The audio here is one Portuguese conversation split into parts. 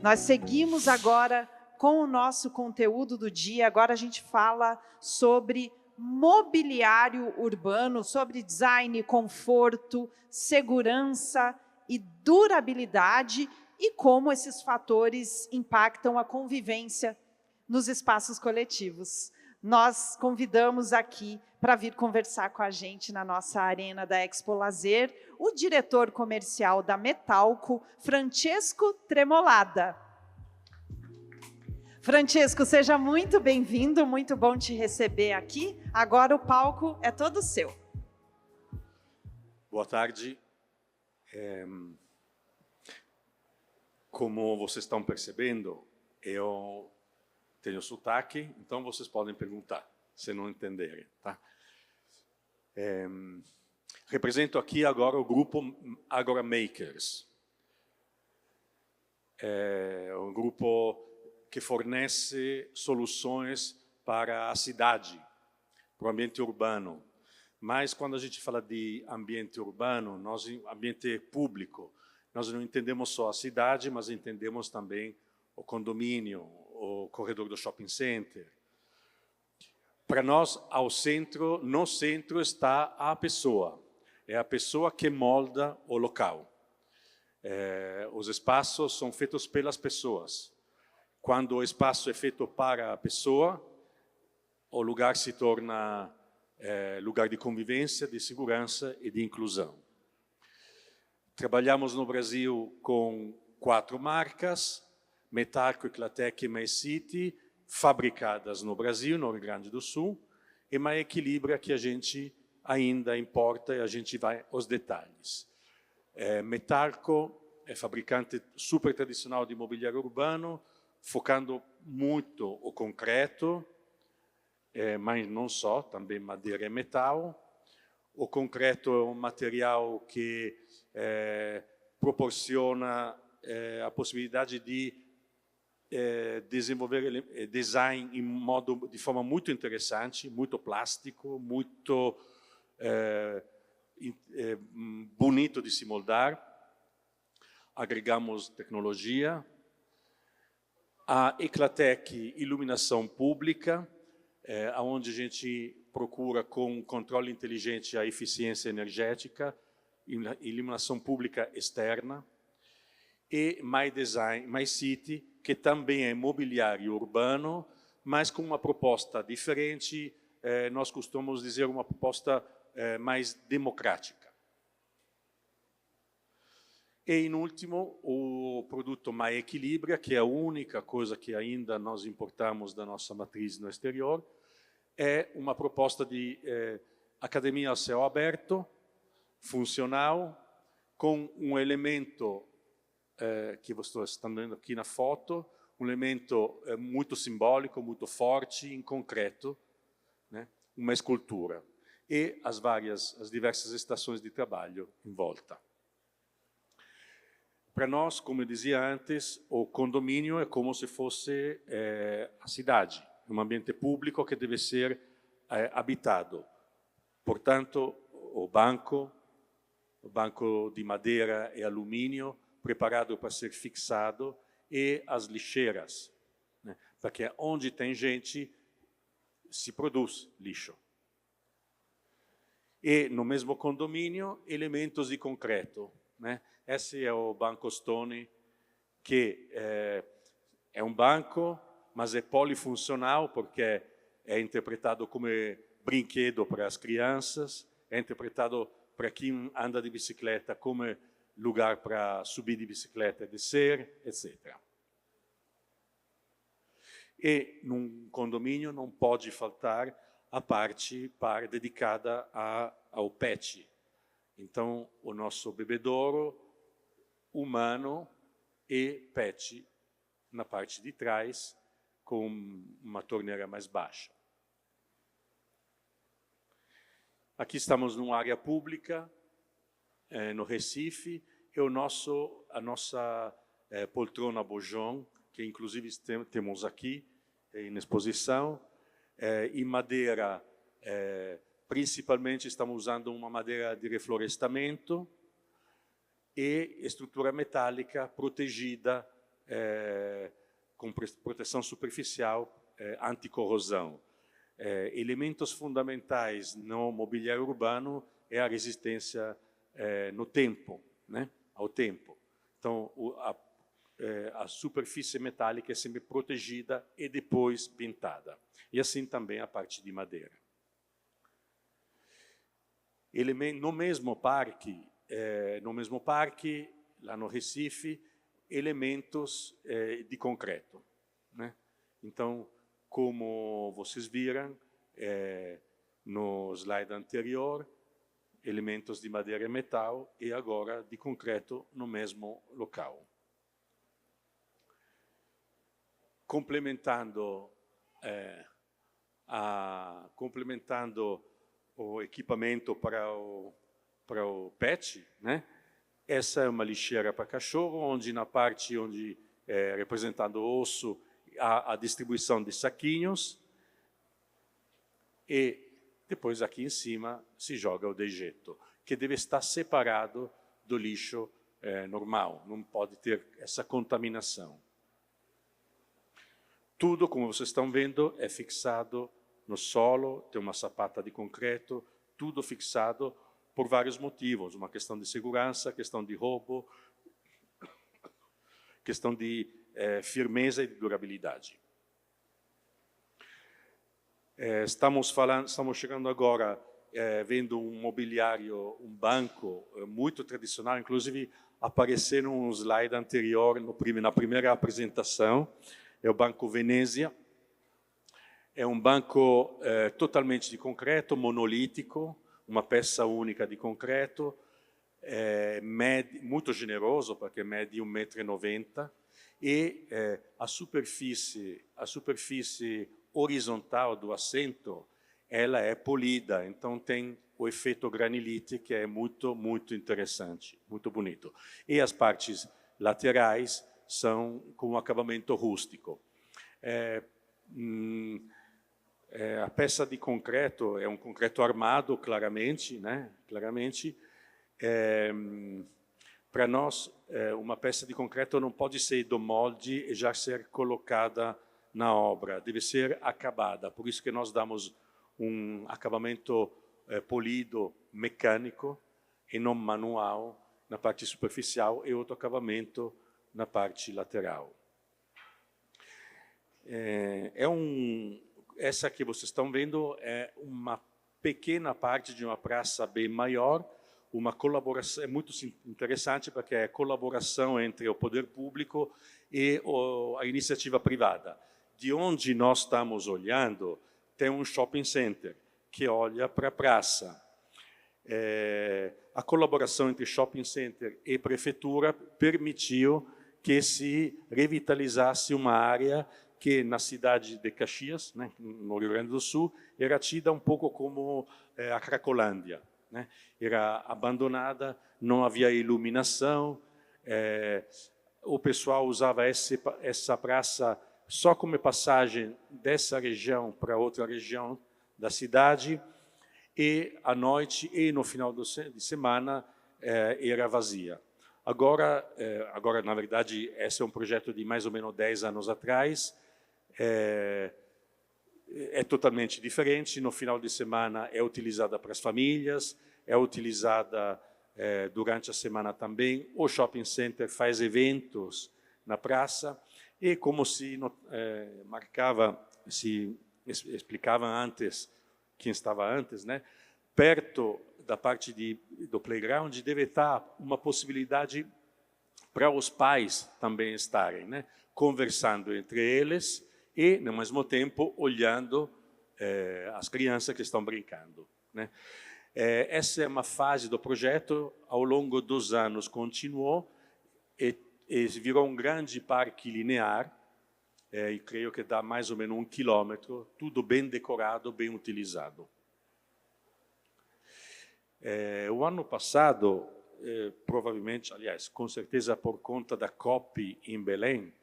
Nós seguimos agora com o nosso conteúdo do dia. Agora a gente fala sobre mobiliário urbano, sobre design, conforto, segurança e durabilidade e como esses fatores impactam a convivência nos espaços coletivos. Nós convidamos aqui para vir conversar com a gente na nossa arena da Expo Lazer, o diretor comercial da Metalco, Francesco Tremolada. Francesco, seja muito bem-vindo, muito bom te receber aqui. Agora o palco é todo seu. Boa tarde. Como vocês estão percebendo, eu tenho sotaque, então vocês podem perguntar, se não entenderem, tá? Represento aqui agora o grupo Agora Makers. É um grupo que fornece soluções para a cidade, para o ambiente urbano. Mas quando a gente fala de ambiente urbano, ambiente público, nós não entendemos só a cidade, mas entendemos também o condomínio, o corredor do shopping center. Para nós, no centro está a pessoa. É a pessoa que molda o local. Os espaços são feitos pelas pessoas. Quando o espaço é feito para a pessoa, o lugar se torna lugar de convivência, de segurança e de inclusão. Trabalhamos no Brasil com 4 marcas, Metalco, Eclatec e MyCity, fabricadas no Brasil, no Rio Grande do Sul, e MyEquilibra, que a gente ainda importa e a gente vai aos detalhes. Metalco é fabricante super tradicional de mobiliário urbano, focando muito o concreto, mas não só, também madeira e metal. O concreto é um material que proporciona a possibilidade de desenvolver design de forma muito interessante, muito plástico, muito bonito de se moldar. Agregamos tecnologia. A Eclatec Iluminação Pública, onde a gente procura com controle inteligente a eficiência energética, iluminação pública externa. E MyCity, que também é mobiliário urbano, mas com uma proposta diferente, nós costumamos dizer uma proposta mais democrática. E, em último, o produto MyEquilibra, que é a única coisa que ainda nós importamos da nossa matriz no exterior, é uma proposta de academia ao céu aberto, funcional, com um elemento que vocês estão vendo aqui na foto, um elemento muito simbólico, muito forte, em concreto, né? Uma escultura. E as diversas estações de trabalho em volta. Para nós, como eu dizia antes, o condomínio é como se fosse a cidade, um ambiente público que deve ser habitado. Portanto, o banco de madeira e alumínio, preparado para ser fixado, e as lixeiras, né? Porque onde tem gente, se produz lixo. E, no mesmo condomínio, elementos de concreto, né? Esse é o Banco Stone, que é um banco, mas é polifuncional, porque é interpretado como brinquedo para as crianças, é interpretado para quem anda de bicicleta como lugar para subir de bicicleta e descer, etc. E, num condomínio, não pode faltar a parte dedicada ao pet. Então, o nosso bebedouro humano e pet na parte de trás, com uma torneira mais baixa. Aqui estamos numa área pública, no Recife, e a nossa poltrona Bojon, que inclusive temos aqui em exposição, em madeira, principalmente estamos usando uma madeira de reflorestamento, e estrutura metálica protegida com proteção superficial anticorrosão. Elementos fundamentais no mobiliário urbano é a resistência no tempo, né? Ao tempo. Então, a superfície metálica é sempre protegida e depois pintada. E assim também a parte de madeira. No mesmo parque, lá no Recife, elementos de concreto, né? Então, como vocês viram no slide anterior, elementos de madeira e metal e agora de concreto no mesmo local. Complementando o equipamento para o pet, né? Essa é uma lixeira para cachorro, onde na parte onde é representado o osso, há a distribuição de saquinhos e depois aqui em cima se joga o dejeto, que deve estar separado do lixo normal, não pode ter essa contaminação. Tudo, como vocês estão vendo, é fixado no solo, tem uma sapata de concreto, tudo fixado por vários motivos, uma questão de segurança, questão de roubo, questão de firmeza e de durabilidade. Estamos chegando agora, vendo um mobiliário, um banco muito tradicional, inclusive apareceu num slide anterior, na primeira apresentação, é o Banco Venezia. É um banco totalmente de concreto, monolítico, uma peça única de concreto, muito generoso, porque mede 1,90 m, e a superfície horizontal do assento, ela é polida, então tem o efeito granilite, que é muito, muito interessante, muito bonito. E as partes laterais são com um acabamento rústico. A peça de concreto é um concreto armado, claramente, né? Claramente. Para nós, uma peça de concreto não pode sair do molde e já ser colocada na obra, deve ser acabada. Por isso que nós damos um acabamento polido mecânico e não manual na parte superficial e outro acabamento na parte lateral. Essa que vocês estão vendo é uma pequena parte de uma praça bem maior, uma colaboração, é muito interessante porque é a colaboração entre o poder público e a iniciativa privada. De onde nós estamos olhando, tem um shopping center que olha para a praça. A colaboração entre shopping center e prefeitura permitiu que se revitalizasse uma área que na cidade de Caxias, né, no Rio Grande do Sul, era tida um pouco como a Cracolândia, né? Era abandonada, não havia iluminação, o pessoal usava essa praça só como passagem dessa região para outra região da cidade, e à noite e no final de semana era vazia. Agora, na verdade, esse é um projeto de mais ou menos 10 anos atrás, é totalmente diferente. No final de semana é utilizada para as famílias, é utilizada durante a semana também. O shopping center faz eventos na praça e, como se explicava antes, quem estava antes, né? Perto da parte do playground deve estar uma possibilidade para os pais também estarem, né? Conversando entre eles e, ao mesmo tempo, olhando as crianças que estão brincando, né? Essa é uma fase do projeto, ao longo dos anos continuou e virou um grande parque linear, e creio que dá mais ou menos 1 quilômetro, tudo bem decorado, bem utilizado. O ano passado, provavelmente, aliás, com certeza por conta da COP em Belém,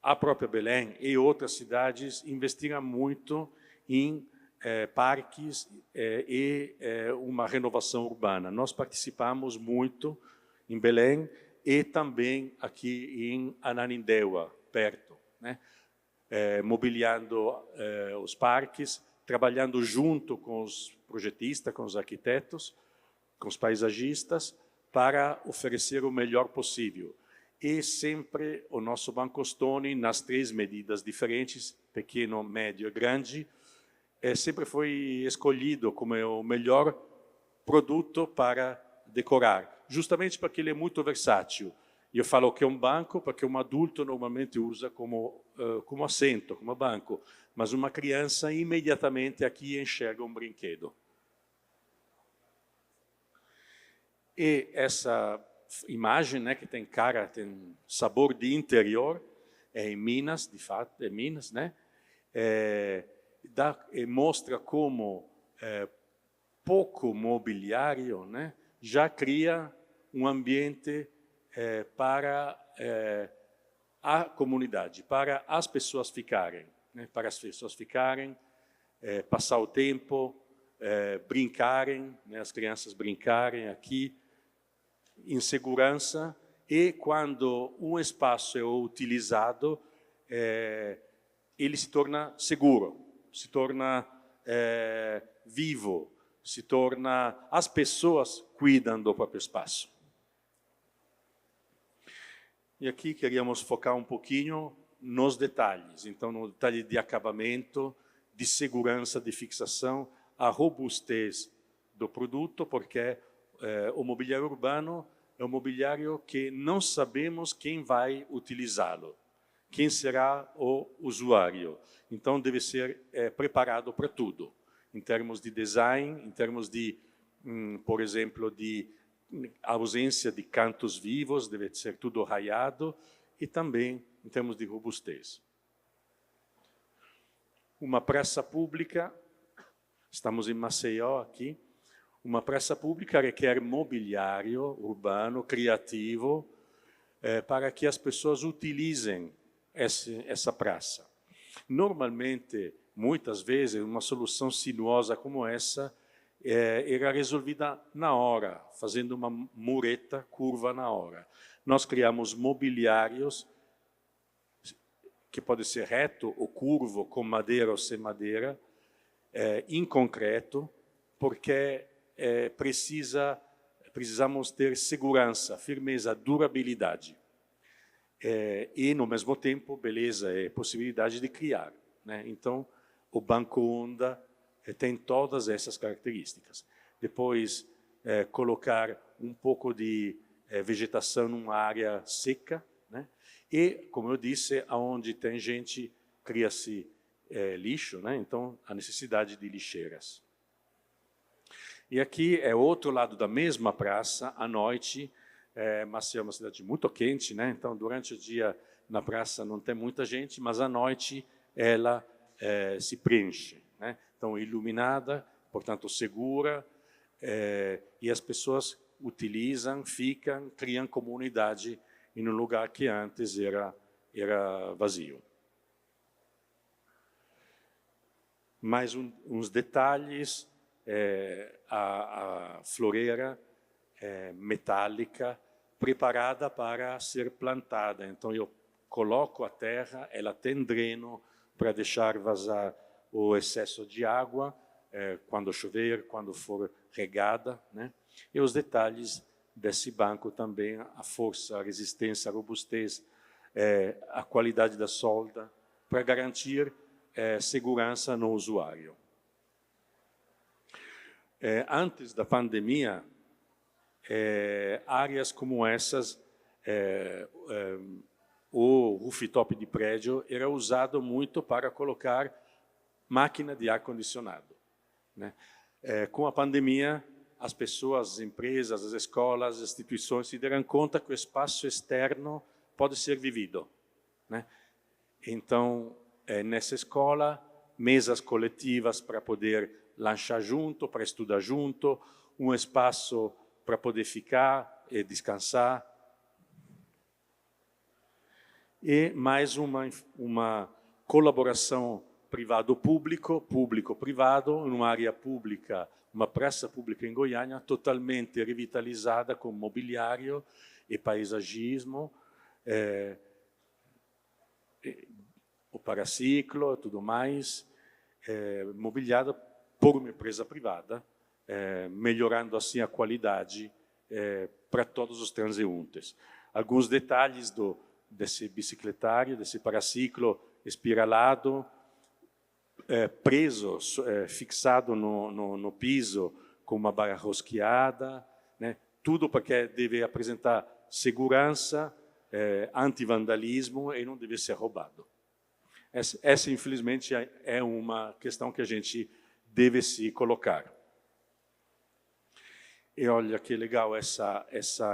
a própria Belém e outras cidades investiram muito em parques e uma renovação urbana. Nós participamos muito em Belém e também aqui em Ananindeua, perto, né? Mobiliando os parques, trabalhando junto com os projetistas, com os arquitetos, com os paisagistas, para oferecer o melhor possível. E sempre o nosso Banco Stoni, nas 3 medidas diferentes, pequeno, médio e grande, sempre foi escolhido como o melhor produto para decorar, justamente porque ele é muito versátil. Eu falo que é um banco porque um adulto normalmente usa como assento, como banco, mas uma criança imediatamente aqui enxerga um brinquedo. E essa imagem, né, que tem cara, tem sabor de interior, é em Minas, de fato, é Minas, né? Mostra como pouco mobiliário, né, já cria um ambiente para a comunidade, para as pessoas ficarem, né, passar o tempo, brincarem, né, as crianças brincarem aqui em segurança, e quando um espaço é utilizado, ele se torna seguro, se torna vivo, as pessoas cuidam do próprio espaço. E aqui queríamos focar um pouquinho nos detalhes. Então, no detalhe de acabamento, de segurança, de fixação, a robustez do produto, porque o mobiliário urbano é um mobiliário que não sabemos quem vai utilizá-lo, quem será o usuário. Então, deve ser preparado para tudo, em termos de design, em termos de, por exemplo, de ausência de cantos vivos, deve ser tudo raiado, e também em termos de robustez. Uma praça pública, estamos em Maceió aqui, uma praça pública requer mobiliário urbano, criativo, para que as pessoas utilizem essa praça. Normalmente, muitas vezes, uma solução sinuosa como essa era resolvida na hora, fazendo uma mureta curva na hora. Nós criamos mobiliários que pode ser reto ou curvo, com madeira ou sem madeira, em concreto, porque precisamos ter segurança, firmeza, durabilidade. E, no mesmo tempo, beleza e possibilidade de criar, né? Então, o Banco Onda tem todas essas características. Depois, colocar um pouco de vegetação numa área seca, né? E, como eu disse, onde tem gente, cria-se lixo, né? Então, a necessidade de lixeiras. E aqui é outro lado da mesma praça, à noite. Maceió é uma cidade muito quente, né? Então, durante o dia, na praça não tem muita gente, mas à noite ela se preenche, né? Então, iluminada, portanto, segura, e as pessoas utilizam, ficam, criam comunidade em um lugar que antes era vazio. Mais uns detalhes, a floreira metálica preparada para ser plantada. Então, eu coloco a terra, ela tem dreno para deixar vazar o excesso de água, quando chover, quando for regada, né? E os detalhes desse banco também, a força, a resistência, a robustez, a qualidade da solda, para garantir segurança no usuário. Antes da pandemia, áreas como essas, o rooftop de prédio era usado muito para colocar máquina de ar-condicionado, né? Com a pandemia, as pessoas, as empresas, as escolas, as instituições se deram conta que o espaço externo pode ser vivido, né? Então, nessa escola, mesas coletivas para poder lanchar junto, para estudar junto, um espaço para poder ficar e descansar. E mais uma colaboração privado-público, público-privado, numa área pública, uma praça pública em Goiânia, totalmente revitalizada com mobiliário e paisagismo, o paraciclo e tudo mais, mobiliada por uma empresa privada, melhorando assim a qualidade para todos os transeuntes. Alguns detalhes desse bicicletário, desse paraciclo espiralado, preso, fixado no piso com uma barra rosqueada, né? Tudo porque deve apresentar segurança, anti-vandalismo e não deve ser roubado. Essa, infelizmente, é uma questão que a gente deve se colocar. E olha que legal,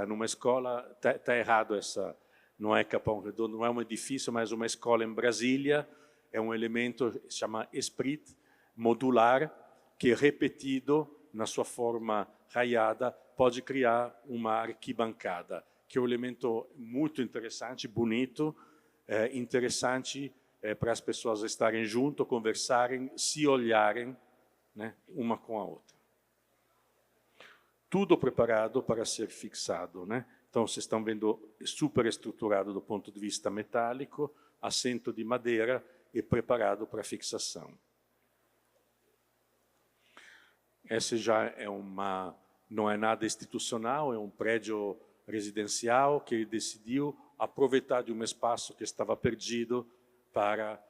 numa escola, está errado essa, não é Capão Redondo, não é um edifício, mas uma escola em Brasília, é um elemento que se chama Esprit modular, que repetido na sua forma raiada, pode criar uma arquibancada, que é um elemento muito interessante, bonito, interessante para as pessoas estarem junto, conversarem, se olharem, né, uma com a outra. Tudo preparado para ser fixado, né? Então, vocês estão vendo super estruturado do ponto de vista metálico, assento de madeira e preparado para fixação. Essa já não é nada institucional, é um prédio residencial que decidiu aproveitar de um espaço que estava perdido para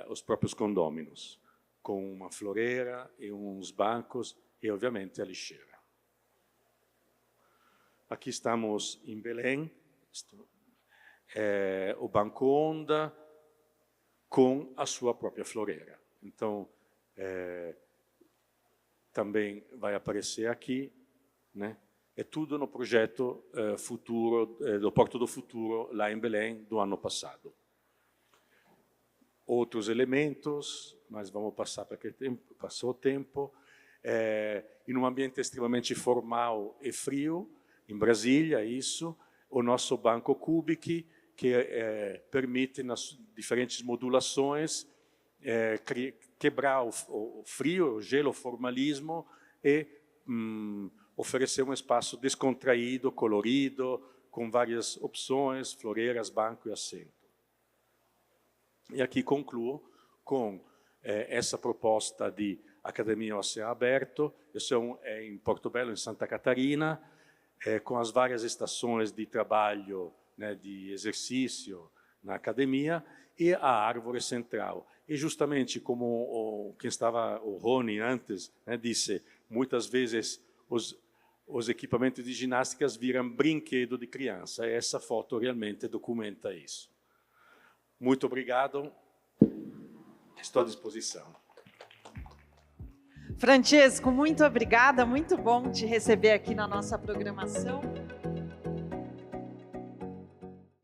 os próprios condôminos, com uma floreira e uns bancos e, obviamente, a lixeira. Aqui estamos em Belém, o Banco Onda com a sua própria floreira. Então, também vai aparecer aqui, né? É tudo no projeto futuro, do Porto do Futuro, lá em Belém, do ano passado. Outros elementos, mas vamos passar para aquele tempo, passou o tempo, em um ambiente extremamente formal e frio, em Brasília, isso, o nosso banco Cubic, que permite, nas diferentes modulações, quebrar o frio, o gelo, o formalismo e oferecer um espaço descontraído, colorido, com várias opções, floreiras, banco e assento. E aqui concluo com essa proposta de Academia ao Céu Aberto. Isso é em Porto Belo, em Santa Catarina, com as várias estações de trabalho, né, de exercício na academia, e a árvore central. E justamente como o Rony antes, né, disse, muitas vezes os equipamentos de ginásticas viram brinquedo de criança. E essa foto realmente documenta isso. Muito obrigado. Estou à disposição. Francesco, muito obrigada. Muito bom te receber aqui na nossa programação.